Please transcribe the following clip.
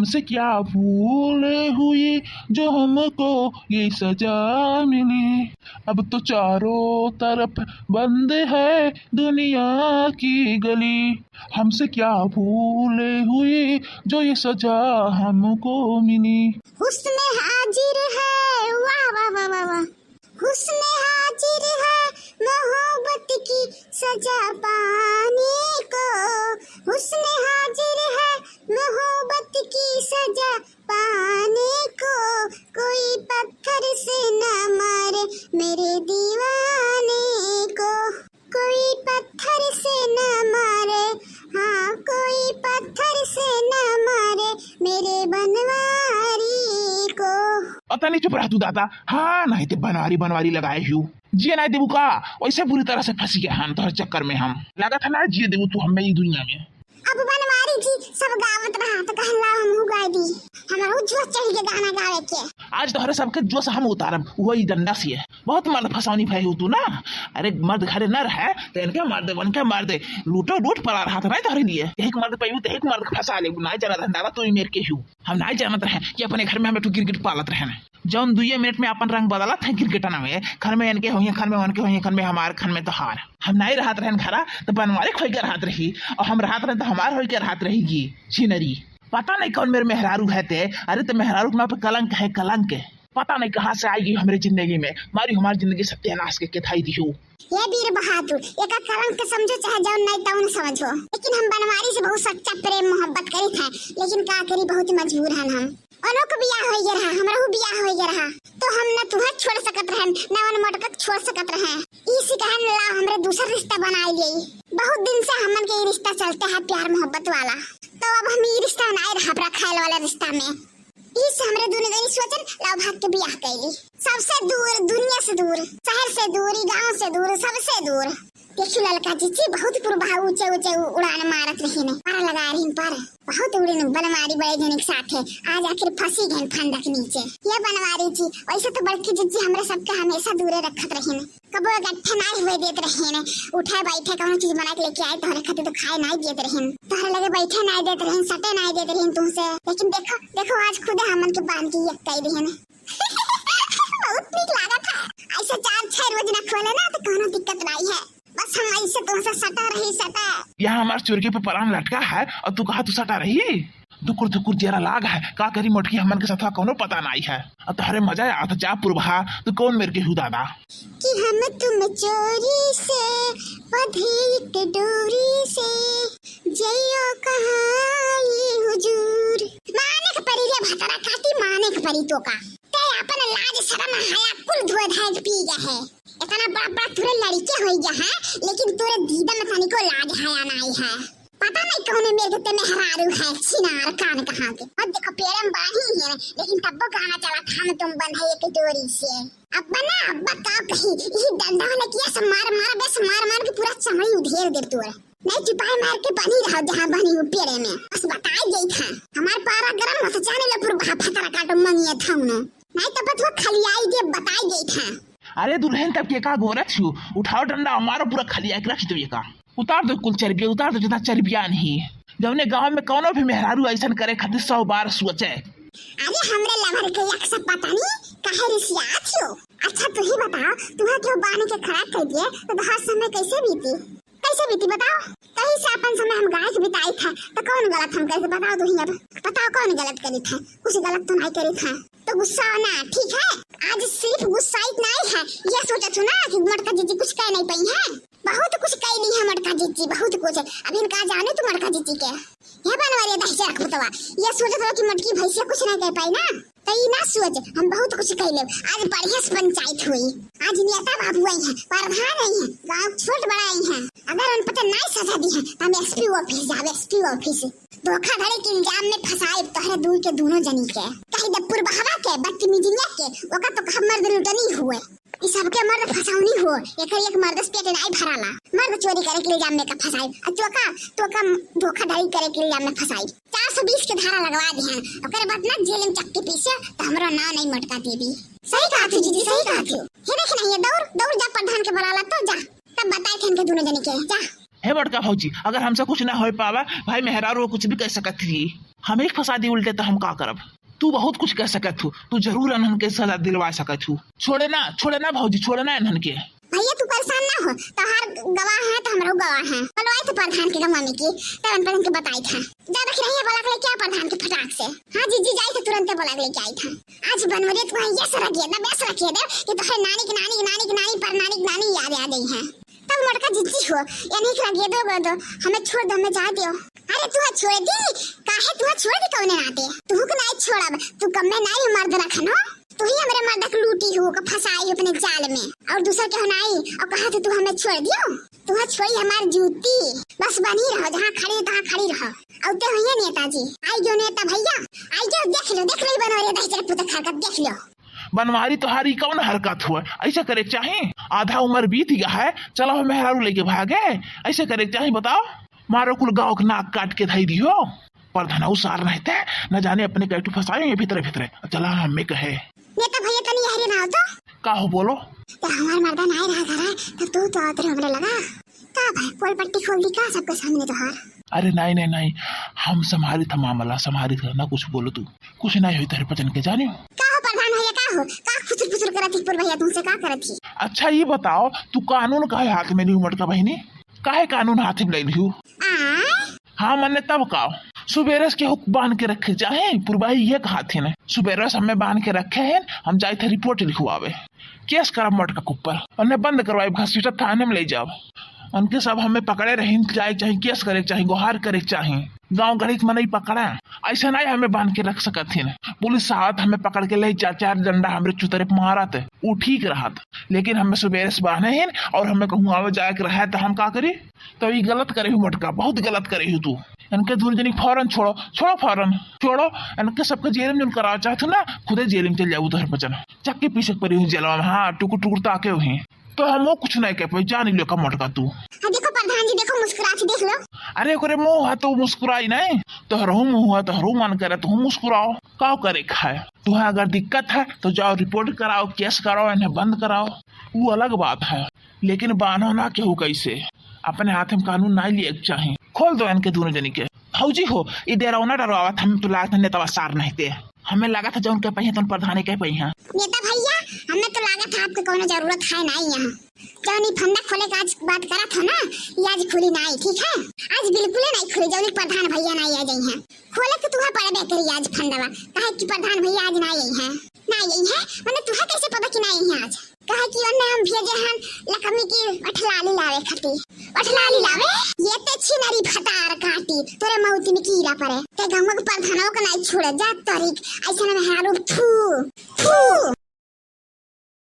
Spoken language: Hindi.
हमसे क्या भूल हुई जो हमको ये सजा मिली। अब तो चारों तरफ बंद है दुनिया की गली। हमसे क्या भूल हुई जो ये सजा हमको मिली। हुस्न हाजिर है, वाह वाह वाह वाह वाह। हुस्न हाजिर है मोहब्बत की सजा पाने को। हुस्न हाजिर है मोहब्बत की सजा पाने को। कोई पत्थर से न मारे मेरे दीवाने को। कोई पत्थर से न मारे, हाँ कोई पत्थर से न मारे मेरे बनवारी को। पता नहीं चुप रहा तू दादा। हाँ नहीं तो बनवारी लगाए हूँ जिए नहीं देबू का। वैसे बुरी तरह से फंसी गया हम तोहर चक्कर में। हम लगा था ना जिए देबू तू हमें ई दुनिया में। अब बनवारी जी सब गावत रहा तो कहला हम गाय दी। हमारा जोश चढ़ के गाना गावे के। आज तोहरे सबके जोश हम उतारब वही डंडा से। बहुत मर्द फसानी भाई हो तू ना। अरे मर्द घरे न रहे तो इनके मार दे, बनके मार दे। लूटो लूट पड़ा रहा था भाई तोहरे लिए। एक मर्द पे तो एक मर्द फंसा ले। नहीं जाना था तो मेरे के हूँ। हम नहीं जानते रहे कि अपने घर में हमें क्रिकेट पालत रहे। जौन 2 मिनट में अपन रंग बदला था क्रिकेट में। घर में इनके हुई, घर में उनके हुई, घर में हमारे, घर में तो हार। हम नहीं रहते रहे घरा तो बनवारी खोई के रहत रही और हम रहते रहे तो हमारे हो के रहत रहेगी सीनरी। पता नहीं कौन मेरे मेहरारू है ते। अरे तो मेहरारू के नाम पे कलंक है, कलंक। पता नहीं कहाँ से आएगी हमारी जिंदगी में। मारी हमारी जिंदगी सत्यानाश के थाई दी हो। ये वीर बहादुर एक कलंक के समझो चाहे जाओ नहीं ताऊ समझो। लेकिन हम बनवारी से बहुत सच्चा प्रेम मोहब्बत करी थे। लेकिन का करी बहुत मजबूर हैं हम। अनो को बियाह हो गया रहा, हमरा को बियाह हो गया रहा तो हम न तुम्हें छोड़ सकत रहे न वन मटकत छोड़ सकत रहे। इसी कहन ला हमरे दूसरा रिश्ता बनाई गई। बहुत दिन से हमन के ये रिश्ता चलते है प्यार मोहब्बत वाला। तो अब हम ये रिश्ता नहीं रहा रखाल वाला रिश्ता में। इस हमरे दुनिया सोचन लाव भाग के बियाह कैली। सबसे दूर, दुनिया से दूर, शहर से दूर, गांव से दूर, सबसे दूर। देखियो ललका जीजी बहुत प्रभाव ऊंचे ऊंचे उड़ान मारत रही ने। पार लगा रही पर बहुत उड़े ने बनवारी बड़े जन के साथ है। आज आखिर फंसी गए फंदक नीचे। ये बनवारी जी वैसे तो बड़की जीजी हमरे सबके हमेशा दूरे रखत रही ने। कबो गट्ठे नहीं हुए देते रहे ने। उठे बैठे कौन चीज बना के लेके आए तोहरे खातिर तो खाए नहीं देते रहे। तोहरे लगे बैठे नहीं देते रहे, सटे नहीं देते रहे तुमसे। लेकिन देखो देखो आज खुद हमन के बांध के कह रही ने। बहुत नीक लागत है। ऐसे 4-6 रोज न खोले ना तो कोनो दिक्कत नहीं है। बस हम ऐसे तुमसे सटा रही सटा। यहाँ हमारे चुरके पे परान लटका है और तू कहा तू सटा रही। दुकुर दुकुर जरा लाग है का करी मोटकी हमन के साथ कोनो पता नहीं है। और तोहरे मजा आ तो जा पुरभा तू कौन मेरे के हूँ दादा कि हम तुम चोरी से बंधे एक डोरी से जइयो कहाँ ये हुजूर। माने के परी रे भतरा काटी माने के परी तो का ते अपन लाज शर्म हया कुल धोए धाय पी गए है। इतना बड़ा बड़ा तुरे लड़के हो गया है लेकिन तुरे दीदा में तनिको लाज हया नहीं है। पता नहीं कौन मेरे के में हरारू है छिनार कान कहाँ के। और देखो पेड़म बाही है लेकिन तब गाना चला था हम तुम बंधे एक डोरी से। अब बना अब का कहीं ये डंडा ने किया सब मार बस मार के पूरा चमड़ी उधेर दे तोरे। नहीं चुपाई मार के बनी रहो जहाँ बनी हो पेड़े में। बस बताई गई था हमार पारा गरम मत जाने ले फिर फतरा काटो मंगिए था नहीं तब तो खलियाई दे बताई गई था। अरे दुल्हन तब के का गोरत छू उठाओ डंडा हमारा पूरा खलिया के रख दो। ये का उतार दो कुल चर्बिया, उतार दो जितना चर्बिया नहीं। जौने गांव में कौनो भी मेहरारू ऐसा करे खातिर 100 बार सोचे। अरे हमरे लवर के एक सब पता नहीं काहे रिसिया थियो। अच्छा तू ही बताओ तुम्हें क्यों बाने के खड़ा कर दिए तो हर समय कैसे बीती बताओ। कहीं से अपन समय हम गाय के बिताई था तो कौन गलत हम कैसे बताओ तू ही अब बताओ कौन गलत करी था। कुछ गलत तो नहीं करी था तो गुस्सा आना ठीक है। आज सिर्फ गुस्सा ही नहीं है ये सोचा तू ना कि मटका जीजी कुछ कह नहीं पाई है। बहुत कुछ कह ली है मटका जीजी बहुत कुछ। अब इनका जाने तू मटका जीजी के ये बनवारी दहशत रख बतावा। ये सोचा था कि मटकी भैंसिया कुछ नहीं कह पाई ना तो ये ना सोच हम बहुत कुछ कह ले। आज बढ़िया पंचायत हुई। आज नेता बाबू आई है, प्रधान आई है, गांव छोट बड़ा आई है। अगर उन पता नहीं सजा दी है तो हम एसपी ऑफिस जावे। एसपी ऑफिस धोखाधड़ी के इल्जाम में फंसाए तोहरे दूर के दोनों जनी के कहीं दपुर बहावा के बदतमीजिया के ओका तो कब मर्द लुटनी हुए। इस सबके मर्द फसावनी हो एक मर्द पेट नहीं भराला। मर्द चोरी करे के इल्जाम में का फसाई और तो का धोखाधड़ी करे के इल्जाम में फसाई। 420 के धारा लगवा दी है। ओकर बाद ना जेल में चक्के पीछे तो हमरा नाम नहीं मटका देबी। सही कहा थी जीजी सही कहा थी। ये देख नहीं ये दौड़ जा प्रधान के बुलाला तो जा तब बताए थे इनके दोनों जने के जा। हे बड़का भौजी, अगर हमसे कुछ ना हो पावा भाई मेहरारू कुछ भी कह सकत थी, हमें फंसा दी उल्टे तो हम का करब। तू बहुत कुछ कह सकत हूँ, तू जरूर अनहन के सजा दिलवा सकत हूँ। छोड़े ना भौजी, छोड़े ना अनहन के। भैया तू परेशान ना हो, तोहार गवाह है तो हमरो गवाह है। बोलवाई तो प्रधान के मम्मी की तब प्रधान के बताई था। जा रख रही है बोला के क्या प्रधान के फटाक से। हां जीजी जाई तो तुरंत बोला लेके आई था। आज बनवरे तो ये सारा गेदा बेस रखिए दे कि तो नानी की नानी की नानी की नानी पर नानी की नानी याद आ गई है। तब मोटका जीजी हो यानी कि लगे दो हमें छोड़ दो, हमें जा दियो। अरे तू छोड़ दी काहे, तू छोड़ दी कौन नाते, तू को नहीं छोड़ब, तू कम में नहीं मर्द रखनो। तू ही हमारे मर्द को लूटी हो का फंसाई अपने जाल में, और दूसरा क्या नहीं और कहा तो तू हमें छोड़ दियो। तू छोड़ी हमारी जूती, बस बनी रहो जहाँ खड़ी तहाँ खड़ी रहो। और ते भैया नेताजी आई जो नेता भैया आई जो देख लो बनवारी दही चल पुत खा कर देख लो। बनवारी तुम्हारी कौन हरकत हुआ, ऐसा करे चाहे? आधा उम्र बीत गया है, चलो हम मेहरारू लेके भागे, ऐसे करे चाहे? बताओ, मारो कुल गाँव के नाक काट के धई दियो। प्रधान उसार रहते न जाने अपने कैटू फंसाए भीतरे चला हमें कहे। नेता भैया तनी हरे ना हो तो का हो बोलो। तो हमार मर्दा नहीं रहा घर तो तू तो आते हमरे लगा का भाई पोल पट्टी खोल दी का सबके सामने तो हार। अरे नहीं हम संभाली था मामला, संभाली था ना, कुछ बोलो तू, कुछ नहीं हुई तेरे पचन के जानी का हो प्रधान भैया का हो का फुसुर करती पुर भैया तुमसे का करती। अच्छा ये बताओ तू कानून काहे हाथ में ली उमड़ का बहनी, काहे कानून हाथ में ले लियो? हाँ मैंने तब का सुबेरे के हुक बांध के रखे चाहे पुरबाई ये कहा थे न, सुबेरे हमें बांध के रखे हैं, हम जाए थे रिपोर्ट लिखवावे, केस करब मटका कुप्पर उन्हें बंद करवाए घसीटा थाने में ले जाओ। उनके सब हमें पकड़े रहे जाए चाहे केस करे चाहे गुहार करे चाहे गाँव गणित में नहीं पकड़ा, ऐसा नहीं हमें बांध के रख सकत थी। पुलिस साहब हमें पकड़ के ले चार डंडा हमारे चुतरे मारा थे, वो ठीक रहा था, लेकिन हमें सुबेरे से बांधे हैं और हमें कहूँ आवे जाए के रहा तो हम का करी? तो ये गलत करे हूँ मटका, बहुत गलत करे हूँ तू। इनके धूल जनी फौरन छोड़ो फौरन छोड़ो, इनके सबके जेल में करा चाहते ना, खुदे जेल में चल जाऊ तो बचन चक्के पीछे पड़ी हूँ जेल में। हाँ टुकुर ताके हुए तो हम वो कुछ नहीं कह पाई, जान लो का मटका तू। देखो प्रधान जी देखो मुस्कुराती देख लो। अरे करे मुँह है तो मुस्कुराई नहीं, तोहरो मुँह है तोहरो मन करे तो मुस्कुराओ, का करे खाए। तुम्हें अगर दिक्कत है तो जाओ रिपोर्ट कराओ, केस कराओ, इन्हें बंद कराओ, वो अलग बात है, लेकिन बानो ना केहू कैसे, अपने हाथ में कानून नहीं लिए चाहे। खोल दो इनके दोनों जनी के। फौजी हो ये डरावना डरावत हम तो लागत नेता सार नहीं थे, हमें लगा था जो उनके पहिए तो प्रधान के पहिए। नेता भैया हमें तो लगा था आपको कोनो जरूरत है नहीं यहाँ, जौनी फंदा खोले का आज बात करा था ना, ये आज खुली नहीं, ठीक है? आज बिल्कुल नहीं खुली, जौनी प्रधान भैया नहीं आ गई हैं। खोले तो तुम्हें पड़े बेहतरी आज फंदावा, कहे कि प्रधान भैया आज नहीं आई हैं, नहीं है मैंने तुम्हें कैसे पता कि नहीं है आज? कहे कि उन्हें हम भेजे हैं लक्ष्मी की अठलाली लावे खती, अठलाली लावे ये ते छिनरी फटार काटी तोरे मौती में कीड़ा पड़े ते गंगा के प्रधानों को नहीं छोड़े जा तरीक ऐसा ना हारू फू फू